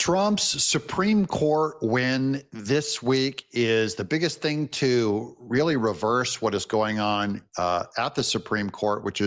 Trump's Supreme Court win this week is the biggest thing to really reverse what is going on at the Supreme Court, which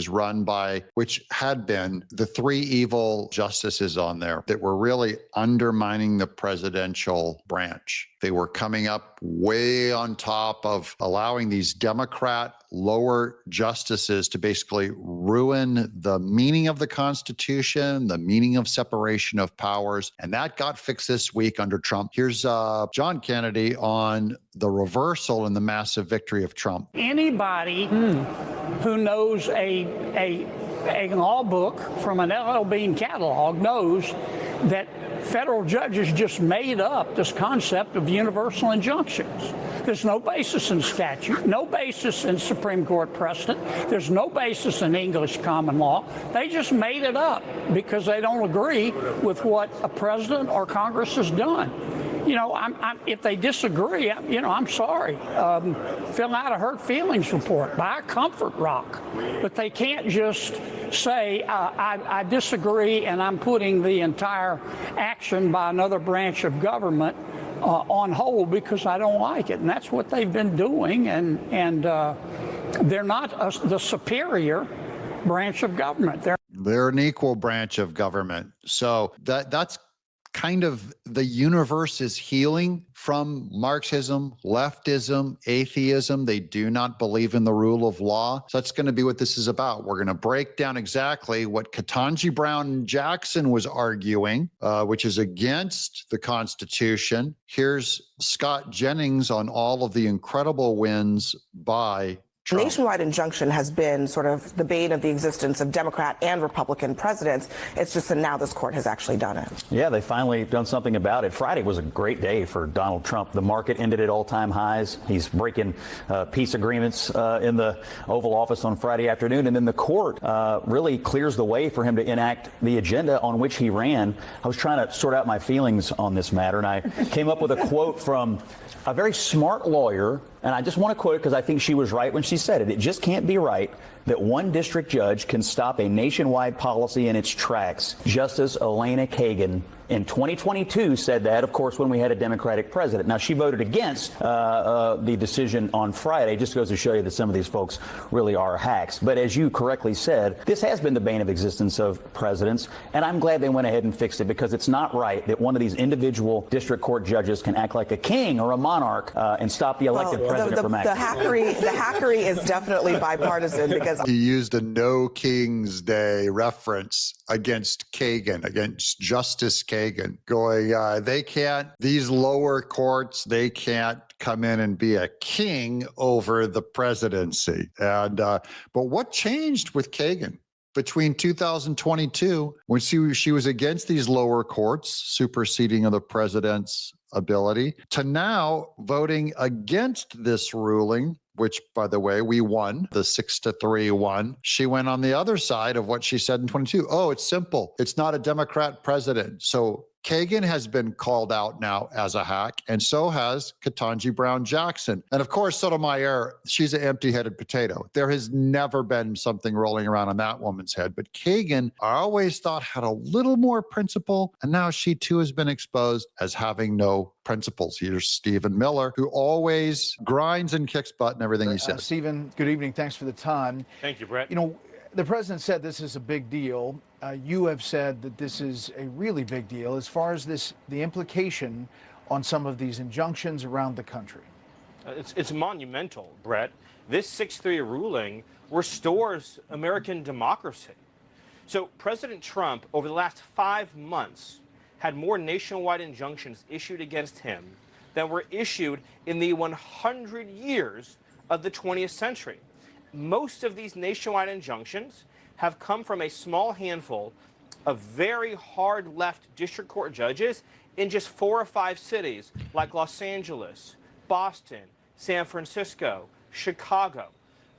had been the three evil justices on there that were really undermining the presidential branch. They were coming up way on top of allowing these Democrat lower justices to basically ruin the meaning of the Constitution, the meaning of separation of powers. And that got fixed this week under Trump. Here's John Kennedy on the reversal and the massive victory of Trump. Anybody who knows a law book from an L.L. Bean catalog knows that federal judges just made up this concept of universal injunctions. There's no basis in statute, no basis in Supreme Court precedent. There's no basis in English common law. They just made it up because they don't agree with what a president or Congress has done. You know, if they disagree, I'm sorry. Fill out a hurt feelings report, buy a comfort rock. But they can't just say, I disagree and I'm putting the entire action by another branch of government on hold because I don't like it. And that's what they've been doing. And they're not the superior branch of government. They're an equal branch of government. So that's kind of the universe is healing from Marxism, leftism, atheism. They do not believe in the rule of law. So that's going to be what this is about. We're going to break down exactly what Ketanji Brown Jackson was arguing, which is against the Constitution. Here's Scott Jennings on all of the incredible wins by Trump. Nationwide injunction has been sort of the bane of the existence of Democrat and Republican presidents. It's just that now this court has actually done it. Yeah, they finally done something about it. Friday was a great day for Donald Trump. The market ended at all-time highs. He's breaking peace agreements in the Oval Office on Friday afternoon. And then the court really clears the way for him to enact the agenda on which he ran. I was trying to sort out my feelings on this matter, and I came up with a quote from a very smart lawyer, and I just want to quote it because I think she was right when she said it. It just can't be right that one district judge can stop a nationwide policy in its tracks. Justice Elena Kagan in 2022 said that, of course, when we had a Democratic president. Now, she voted against the decision on Friday. Just goes to show you that some of these folks really are hacks. But as you correctly said, this has been the bane of existence of presidents, and I'm glad they went ahead and fixed it because it's not right that one of these individual district court judges can act like a king or a monarch and stop the elected president from acting. The hackery is definitely bipartisan because he used a No King's Day reference against Kagan, against Justice Kagan, going, these lower courts, they can't come in and be a king over the presidency. And but what changed with Kagan between 2022, when she was against these lower courts, superseding of the president's ability, to now voting against this ruling, which, by the way, we won, the 6-3 one. She went on the other side of what she said in 22. Oh, it's simple. It's not a Democrat president. So Kagan has been called out now as a hack, and so has Ketanji Brown Jackson. And of course, Sotomayor, she's an empty-headed potato. There has never been something rolling around on that woman's head. But Kagan, I always thought, had a little more principle, and now she too has been exposed as having no principles. Here's Stephen Miller, who always grinds and kicks butt in everything he says. Stephen, good evening. Thanks for the time. Thank you, Brett. You know, the president said this is a big deal. You have said that this is a really big deal as far as the implication on some of these injunctions around the country. It's monumental, Brett. This 6-3 ruling restores American democracy. So President Trump, over the last 5 months, had more nationwide injunctions issued against him than were issued in the 100 years of the 20th century. Most of these nationwide injunctions have come from a small handful of very hard left district court judges in just 4 or 5 cities like Los Angeles, Boston, San Francisco, Chicago.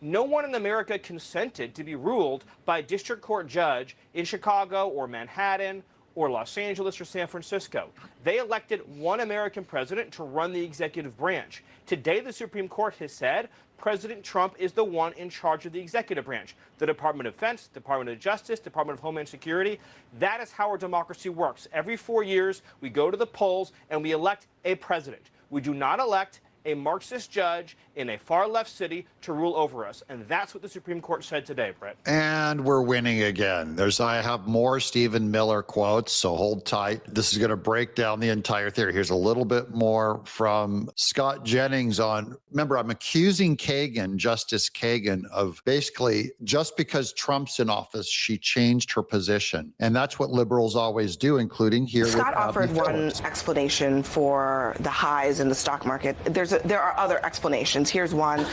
No one in America consented to be ruled by a district court judge in Chicago or Manhattan or Los Angeles or San Francisco. They elected one American president to run the executive branch. Today, the Supreme Court has said President Trump is the one in charge of the executive branch. The Department of Defense, Department of Justice, Department of Homeland Security. That is how our democracy works. Every 4 years, we go to the polls and we elect a president. We do not elect a Marxist judge in a far-left city to rule over us. And that's what the Supreme Court said today, Brett. And we're winning again. I have more Stephen Miller quotes, so hold tight. This is going to break down the entire theory. Here's a little bit more from Scott Jennings on, remember, I'm accusing Kagan, Justice Kagan, of basically just because Trump's in office, she changed her position. And that's what liberals always do, including here. Scott offered one explanation for the highs in the stock market. There are other explanations. Here's one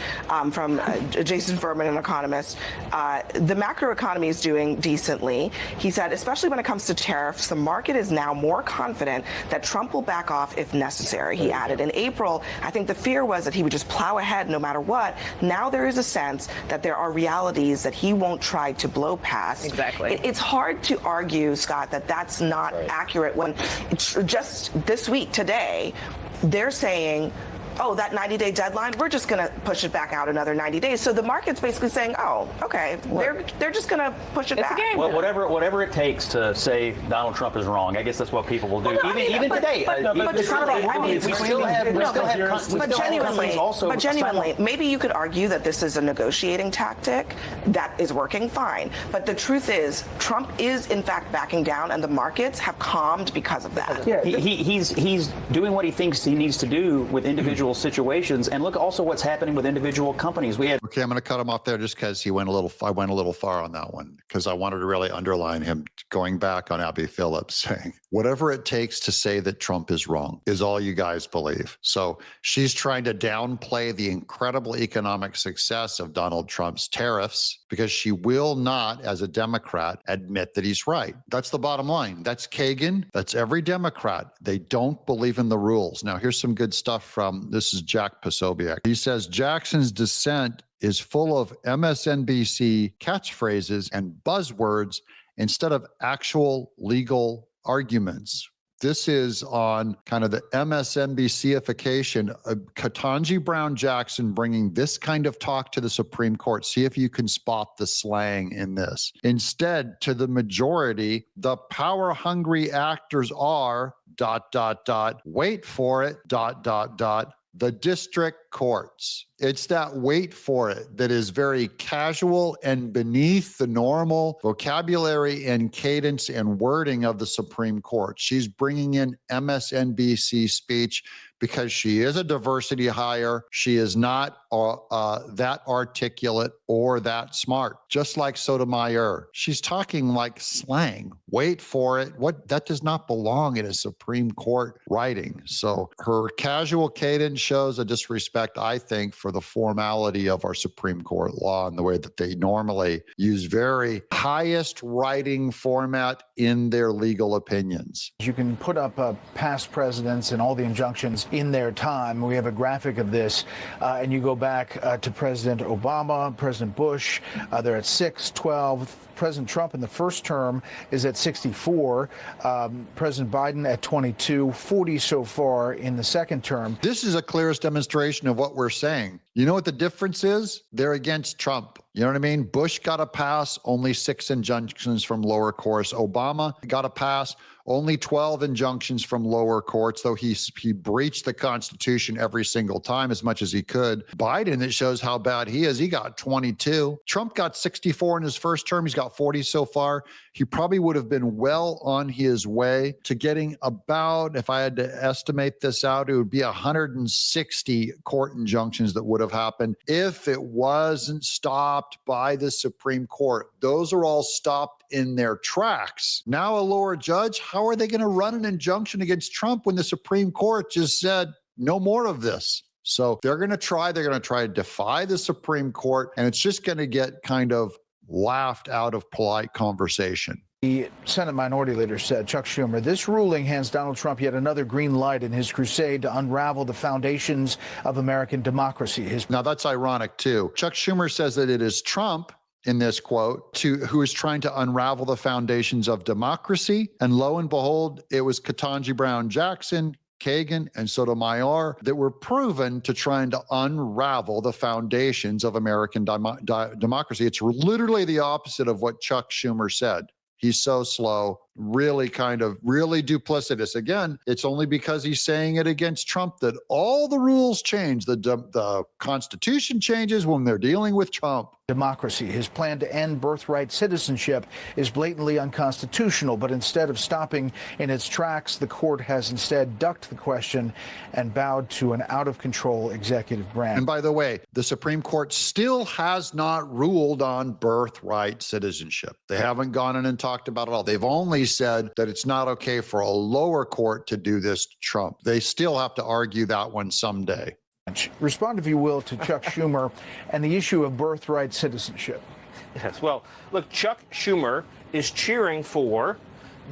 from Jason Furman, an economist. The macroeconomy is doing decently. He said, especially when it comes to tariffs, the market is now more confident that Trump will back off if necessary. He added, in April, I think the fear was that he would just plow ahead no matter what. Now there is a sense that there are realities that he won't try to blow past. Exactly. It's hard to argue, Scott, that that's not accurate when just this week, today, they're saying, oh, that 90-day deadline, we're just going to push it back out another 90 days. So the market's basically saying, oh, okay, they're just going to push it back. Well, whatever it takes to say Donald Trump is wrong, I guess that's what people will do. Even today. But genuinely, maybe you could argue that this is a negotiating tactic that is working fine. But the truth is, Trump is in fact backing down, and the markets have calmed because of that. Yeah, he's doing what he thinks he needs to do with individual situations, and look also what's happening with individual companies. Okay, I'm going to cut him off there just because I went a little far on that one, because I wanted to really underline him going back on Abby Phillips saying, whatever it takes to say that Trump is wrong is all you guys believe. So she's trying to downplay the incredible economic success of Donald Trump's tariffs because she will not, as a Democrat, admit that he's right. That's the bottom line. That's Kagan. That's every Democrat. They don't believe in the rules. Now, here's some good stuff from, this is Jack Posobiec. He says, Jackson's dissent is full of MSNBC catchphrases and buzzwords instead of actual legal arguments. This is on kind of the MSNBC-ification of Ketanji Brown Jackson bringing this kind of talk to the Supreme Court. See if you can spot the slang in this. Instead, to the majority, the power-hungry actors are ... wait for it ... the district courts. It's that wait for it that is very casual and beneath the normal vocabulary and cadence and wording of the Supreme Court. She's bringing in MSNBC speech because she is a diversity hire. She is not that articulate or that smart, just like Sotomayor. She's talking like slang. Wait for it. That does not belong in a Supreme Court writing. So her casual cadence shows a disrespect, I think, for the formality of our Supreme Court law and the way that they normally use very highest writing format in their legal opinions. You can put up past presidents and all the injunctions in their time. We have a graphic of this, and you go back to President Obama, President Bush. They're at 6, 12. President Trump in the first term is at 64. President Biden at 22, 40 so far in the second term. This is a clearest demonstration of what we're saying. You know what the difference is? They're against Trump. You know what I mean? Bush got a pass, only 6 injunctions from lower courts. Obama got a pass, only 12 injunctions from lower courts, though he breached the Constitution every single time as much as he could. Biden, it shows how bad he is. He got 22. Trump got 64 in his first term. He's got 40 so far. He probably would have been well on his way to getting about, if I had to estimate this out, it would be 160 court injunctions that would have happened if it wasn't stopped by the Supreme Court. Those are all stopped in their tracks. Now a lower judge, how are they going to run an injunction against Trump when the Supreme Court just said no more of this? So they're going to try to defy the Supreme Court, and it's just going to get kind of laughed out of polite conversation. The Senate Minority Leader said, Chuck Schumer, this ruling hands Donald Trump yet another green light in his crusade to unravel the foundations of American democracy. Now, that's ironic, too. Chuck Schumer says that it is Trump in this quote, who is trying to unravel the foundations of democracy. And lo and behold, it was Ketanji Brown Jackson, Kagan, and Sotomayor that were proven to trying to unravel the foundations of American democracy. It's literally the opposite of what Chuck Schumer said. He's so slow, really duplicitous. Again, it's only because he's saying it against Trump that all the rules change. The Constitution changes when they're dealing with Trump. Democracy. His plan to end birthright citizenship is blatantly unconstitutional, but instead of stopping in its tracks, the court has instead ducked the question and bowed to an out-of-control executive branch. And by the way, the Supreme Court still has not ruled on birthright citizenship. They haven't gone in and talked about it all. They've only said that it's not okay for a lower court to do this to Trump. They still have to argue that one someday. Respond, if you will, to Chuck Schumer and the issue of birthright citizenship. Yes, well, look, Chuck Schumer is cheering for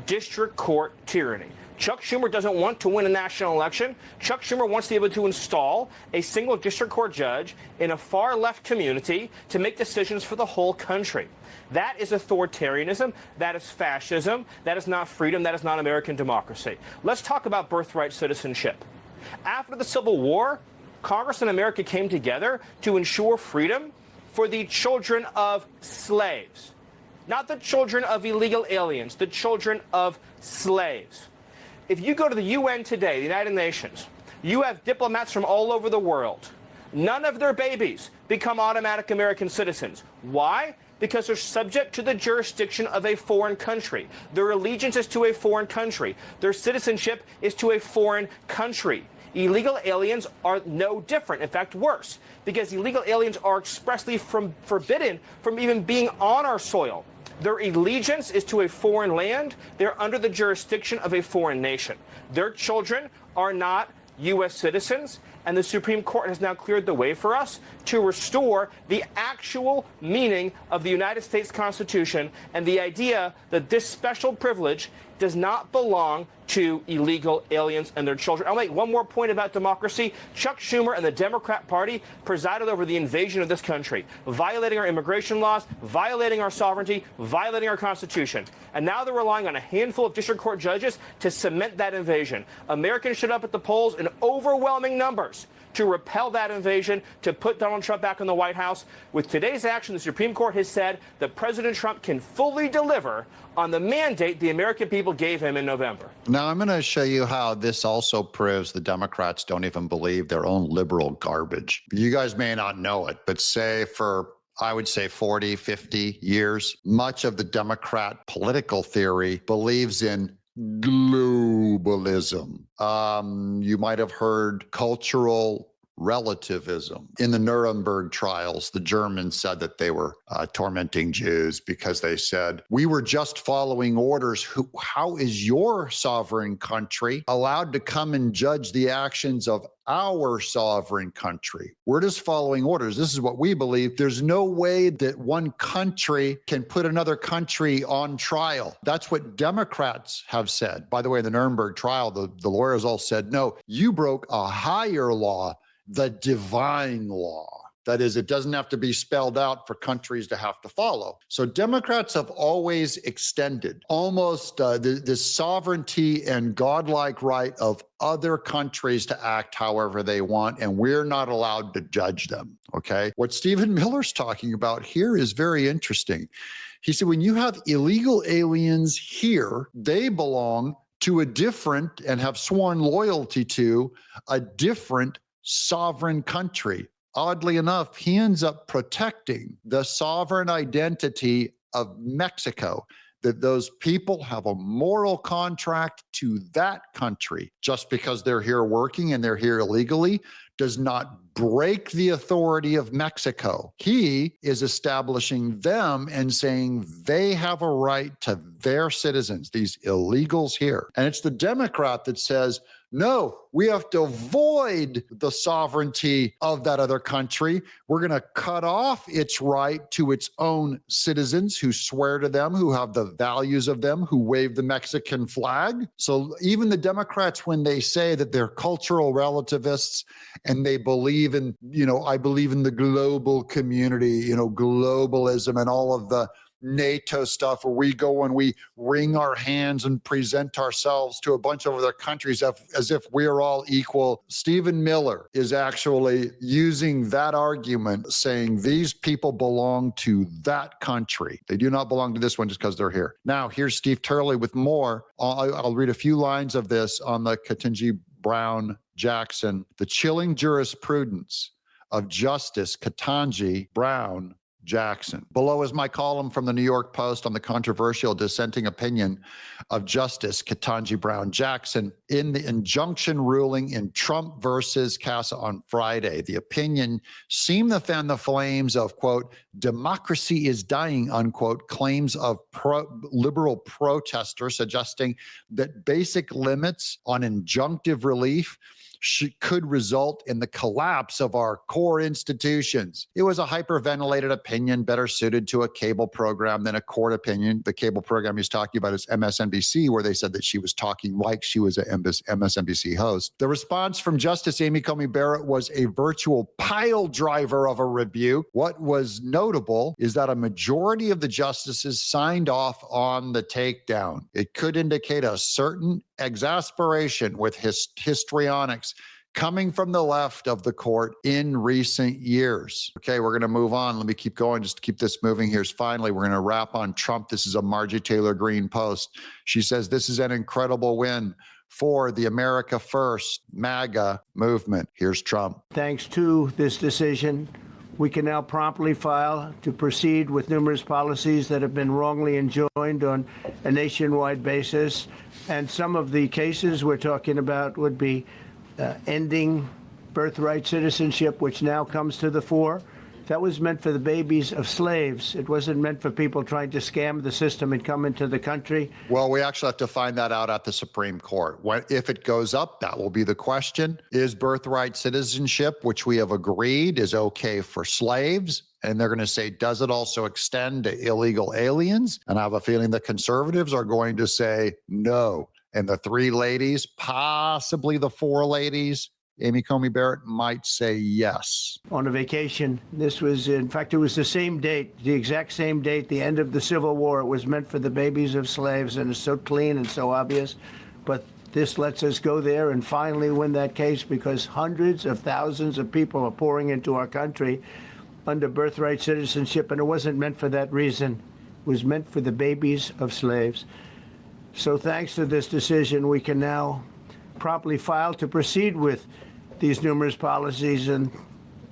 district court tyranny. Chuck Schumer doesn't want to win a national election. Chuck Schumer wants to be able to install a single district court judge in a far left community to make decisions for the whole country. That is authoritarianism. That is fascism. That is not freedom. That is not American democracy. Let's talk about birthright citizenship. After the Civil War, Congress and America came together to ensure freedom for the children of slaves, not the children of illegal aliens, the children of slaves. If you go to the UN today, the United Nations, you have diplomats from all over the world. None of their babies become automatic American citizens. Why? Because they're subject to the jurisdiction of a foreign country. Their allegiance is to a foreign country. Their citizenship is to a foreign country. Illegal aliens are no different, in fact worse, because illegal aliens are expressly forbidden from even being on our soil. Their allegiance is to a foreign land. They're under the jurisdiction of a foreign nation. Their children are not U.S. citizens, and the Supreme Court has now cleared the way for us to restore the actual meaning of the United States Constitution and the idea that this special privilege does not belong to illegal aliens and their children. I'll make one more point about democracy. Chuck Schumer and the Democrat Party presided over the invasion of this country, violating our immigration laws, violating our sovereignty, violating our Constitution. And now they're relying on a handful of district court judges to cement that invasion. Americans showed up at the polls in overwhelming numbers to repel that invasion, to put Donald Trump back in the White House. With today's action, the Supreme Court has said that President Trump can fully deliver on the mandate the American people gave him in November. Now, I'm going to show you how this also proves the Democrats don't even believe their own liberal garbage. You guys may not know it, but I would say 40, 50 years, much of the Democrat political theory believes in globalism. You might have heard cultural relativism. In the Nuremberg trials, the Germans said that they were tormenting Jews because they said, we were just following orders. How is your sovereign country allowed to come and judge the actions of our sovereign country? We're just following orders. This is what we believe. There's no way that one country can put another country on trial. That's what Democrats have said. By the way, the Nuremberg trial, the lawyers all said, no, you broke a higher law, the divine law. That is, it doesn't have to be spelled out for countries to have to follow. So Democrats have always extended almost the sovereignty and godlike right of other countries to act however they want, and we're not allowed to judge them, okay? What Stephen Miller's talking about here is very interesting. He said, when you have illegal aliens here, they belong to a different and have sworn loyalty to a different sovereign country. Oddly enough, he ends up protecting the sovereign identity of Mexico, that those people have a moral contract to that country. Just because they're here working and they're here illegally does not break the authority of Mexico. He is establishing them and saying they have a right to their citizens, these illegals here. And it's the Democrat that says, No, we have to void the sovereignty of that other country. We're going to cut off its right to its own citizens who swear to them, who have the values of them, who wave the Mexican flag. So even the Democrats, when they say that they're cultural relativists and they believe in, I believe in the global community, globalism and all of the NATO stuff where we go and we wring our hands and present ourselves to a bunch of other countries as if we're all equal. Stephen Miller is actually using that argument, saying these people belong to that country. They do not belong to this one just because they're here. Now, here's Steve Turley with more. I'll read a few lines of this on the Ketanji Brown Jackson, the chilling jurisprudence of Justice Ketanji Brown Jackson. Below is my column from the New York Post on the controversial dissenting opinion of Justice Ketanji Brown Jackson in the injunction ruling in Trump versus Casa on Friday. The opinion seemed to fan the flames of, quote, democracy is dying, unquote, claims of liberal protesters, suggesting that basic limits on injunctive relief could result in the collapse of our core institutions. It was a hyperventilated opinion better suited to a cable program than a court opinion. The cable program he's talking about is MSNBC, where they said that she was talking like she was an MSNBC host. The response from Justice Amy Coney Barrett was a virtual pile driver of a rebuke. What was notable is that a majority of the justices signed off on the takedown. It could indicate a certain exasperation with histrionics coming from the left of the court in recent years. Okay, we're going to move on. Let me keep going just to keep this moving. Here's finally, we're going to wrap on Trump. This is a Margie Taylor Greene post. She says, this is an incredible win for the America First MAGA movement. Here's Trump. Thanks to this decision, we can now promptly file to proceed with numerous policies that have been wrongly enjoined on a nationwide basis. And some of the cases we're talking about would be ending birthright citizenship, which now comes to the fore. That was meant for the babies of slaves. It wasn't meant for people trying to scam the system and come into the country. Well, we actually have to find that out at the Supreme Court. If it goes up, that will be the question. Is birthright citizenship, which we have agreed is okay for slaves? And they're going to say, does it also extend to illegal aliens? And I have a feeling the conservatives are going to say no. And the three ladies, possibly the four ladies, Amy Coney Barrett might say yes. On a vacation. This was, in fact, it was the same date, the exact same date, the end of the Civil War. It was meant for the babies of slaves, and it's so clean and so obvious. But this lets us go there and finally win that case, because hundreds of thousands of people are pouring into our country under birthright citizenship, and it wasn't meant for that reason. It was meant for the babies of slaves. So thanks to this decision, we can now promptly file to proceed with these numerous policies and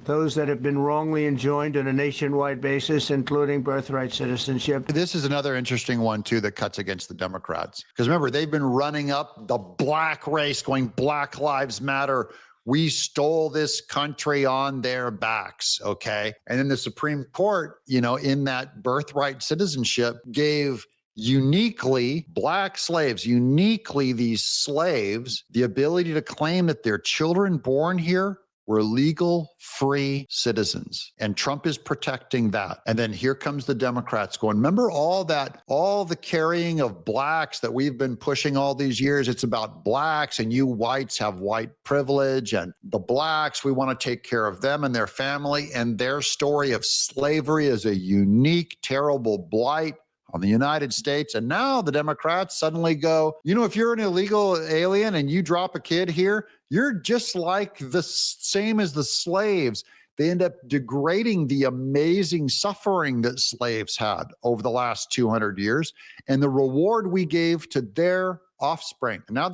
those that have been wrongly enjoined on a nationwide basis, including birthright citizenship. This is another interesting one, too, that cuts against the Democrats. Because remember, they've been running up the black race, going Black Lives Matter. We stole this country on their backs, okay? And then the Supreme Court, in that birthright citizenship gave uniquely black slaves, uniquely these slaves, the ability to claim that their children born here were legal, free citizens. And Trump is protecting that. And then here comes the Democrats going, remember all the carrying of blacks that we've been pushing all these years? It's about blacks, and you whites have white privilege, and the blacks, we want to take care of them and their family. And their story of slavery is a unique, terrible blight on the United States. And now the Democrats suddenly go, if you're an illegal alien and you drop a kid here, you're just like the same as the slaves. They end up degrading the amazing suffering that slaves had over the last 200 years and the reward we gave to their offspring. And now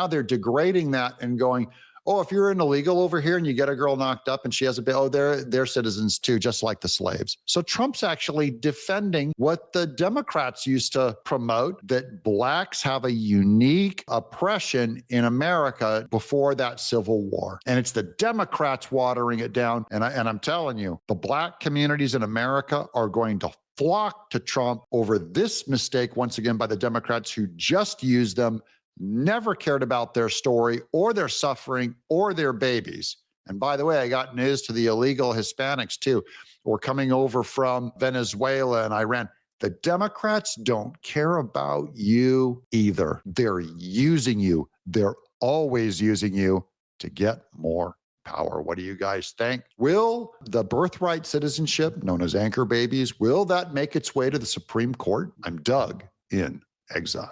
they're degrading that and going, oh, if you're an illegal over here and you get a girl knocked up and she has a baby, they're citizens too, just like the slaves. So Trump's actually defending what the Democrats used to promote, that blacks have a unique oppression in America before that Civil War. And it's the Democrats watering it down. And I'm telling you, the black communities in America are going to flock to Trump over this mistake, once again, by the Democrats who just used them never cared about their story or their suffering or their babies. And by the way, I got news to the illegal Hispanics too, who are coming over from Venezuela and Iran. The Democrats don't care about you either. They're using you. They're always using you to get more power. What do you guys think? Will the birthright citizenship, known as anchor babies, will that make its way to the Supreme Court? I'm Doug in Exile.